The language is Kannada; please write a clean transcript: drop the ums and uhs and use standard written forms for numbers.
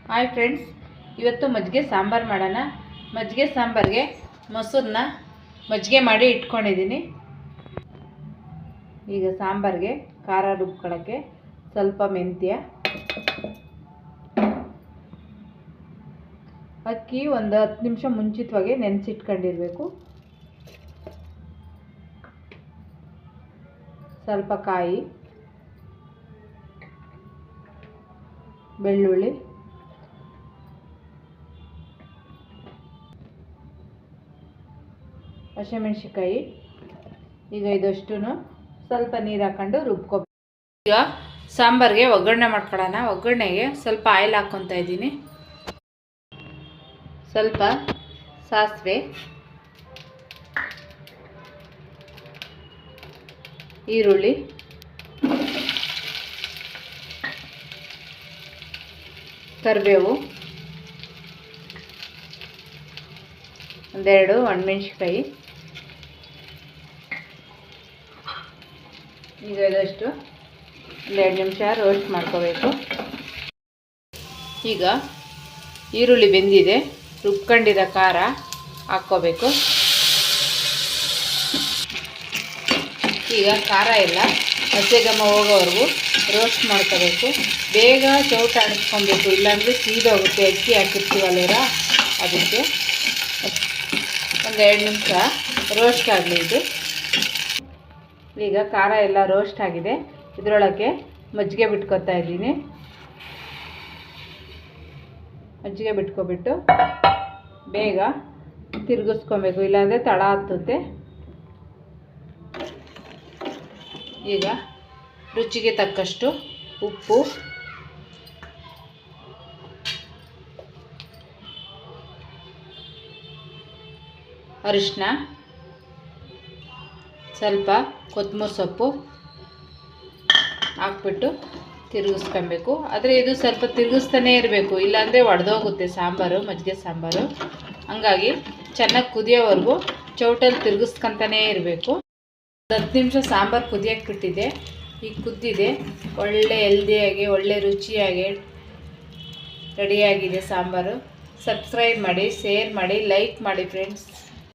ಹಾಯ್ ಫ್ರೆಂಡ್ಸ್, ಇವತ್ತು ಮಜ್ಜಿಗೆ ಸಾಂಬಾರು ಮಾಡೋಣ. ಮಜ್ಜಿಗೆ ಸಾಂಬಾರಿಗೆ ಮೊಸರನ್ನ ಮಜ್ಜಿಗೆ ಮಾಡಿ ಇಟ್ಕೊಂಡಿದ್ದೀನಿ. ಈಗ ಸಾಂಬಾರಿಗೆ ಖಾರ ರುಬ್ಕೊಳ್ಳೋಕ್ಕೆ ಸ್ವಲ್ಪ ಮೆಂತ್ಯ, ಅಕ್ಕಿ ಒಂದು 10 ನಿಮಿಷ ಮುಂಚಿತವಾಗಿ ನೆನೆಸಿಟ್ಕೊಂಡಿರಬೇಕು, ಸ್ವಲ್ಪ ಕಾಯಿ, ಬೆಳ್ಳುಳ್ಳಿ, ಹಸಿಮೆಣಸಿನ್ಕಾಯಿ. ಈಗ ಇದಷ್ಟು ಸ್ವಲ್ಪ ನೀರು ಹಾಕೊಂಡು ರುಬ್ಕೋಬೇಕು. ಈಗ ಸಾಂಬಾರಿಗೆ ಒಗ್ಗರಣೆ ಮಾಡ್ಕೊಳ್ಳೋಣ. ಒಗ್ಗರಣೆಗೆ ಸ್ವಲ್ಪ ಆಯಿಲ್ ಹಾಕ್ಕೊತಾ ಇದ್ದೀನಿ. ಸ್ವಲ್ಪ ಸಾಸಿವೆ, ಈರುಳ್ಳಿ, ಕರಿಬೇವು, ಒಂದೆರಡು ಒಣಮೆಣಸಿನ್ಕಾಯಿ. ಈಗ ಇದಷ್ಟು 1-2 ನಿಮಿಷ ರೋಸ್ಟ್ ಮಾಡ್ಕೋಬೇಕು. ಈಗ ಈರುಳ್ಳಿ ಬೆಂದಿದೆ, ರುಬ್ಕೊಂಡಿರೋ ಖಾರ ಹಾಕ್ಕೋಬೇಕು. ಈಗ ಖಾರ ಎಲ್ಲ ಹಸಿ ಘಮ ಹೋಗೋವರೆಗೂ ರೋಸ್ಟ್ ಮಾಡ್ಕೋಬೇಕು. ಬೇಗ ಚೌಟ ಆಡಿಸ್ಕೊಬೇಕು, ಇಲ್ಲಾಂದರೆ ಸೀದೋಗುತ್ತೆ. ಅಕ್ಕಿ ಹಾಕಿರ್ತೀವಲ್ಲ ಅದಕ್ಕೆ. 1-2 ನಿಮಿಷ ರೋಸ್ಟ್ ಆಗಲಿ ಇದು. ಈಗ ಖಾರ ಎಲ್ಲ ರೋಸ್ಟ್ ಆಗಿದೆ. ಇದರೊಳಗೆ ಮಜ್ಜಿಗೆ ಬಿಟ್ಕೊತಾ ಇದ್ದೀನಿ. ಮಜ್ಜಿಗೆ ಬಿಟ್ಕೊಬಿಟ್ಟು ಬೇಗ ತಿರುಗಿಸ್ಕೊಬೇಕು, ಇಲ್ಲಾಂದರೆ ತಳ ಹತ್ತುತ್ತೆ. ಈಗ ರುಚಿಗೆ ತಕ್ಕಷ್ಟು ಉಪ್ಪು, ಅರಿಶಿನ, ಸ್ವಲ್ಪ ಕೊತ್ತಂಬರಿ ಸೊಪ್ಪು ಹಾಕ್ಬಿಟ್ಟು ತಿರುಗಿಸ್ಕೊಬೇಕು. ಆದರೆ ಇದು ಸ್ವಲ್ಪ ತಿರುಗಿಸ್ತಾನೇ ಇರಬೇಕು, ಇಲ್ಲಾಂದರೆ ಒಡೆದೋಗುತ್ತೆ ಸಾಂಬಾರು, ಮಜ್ಜಿಗೆ ಸಾಂಬಾರು. ಹಂಗಾಗಿ ಚೆನ್ನಾಗಿ ಕುದಿಯೋವರೆಗೂ ಚೌಟಲ್ಲಿ ತಿರುಗಿಸ್ಕೊತಾನೇ ಇರಬೇಕು. 10 ನಿಮಿಷ ಸಾಂಬಾರು ಕುದಿಯೋಕ್ಕೆ ಬಿಟ್ಟಿದೆ. ಈಗ ಕುದ್ದಿದೆ, ಒಳ್ಳೆ ಹೆಲ್ದಿಯಾಗಿ ಒಳ್ಳೆ ರುಚಿಯಾಗಿ ರೆಡಿಯಾಗಿದೆ ಸಾಂಬಾರು. ಸಬ್ಸ್ಕ್ರೈಬ್ ಮಾಡಿ, ಶೇರ್ ಮಾಡಿ, ಲೈಕ್ ಮಾಡಿ ಫ್ರೆಂಡ್ಸ್.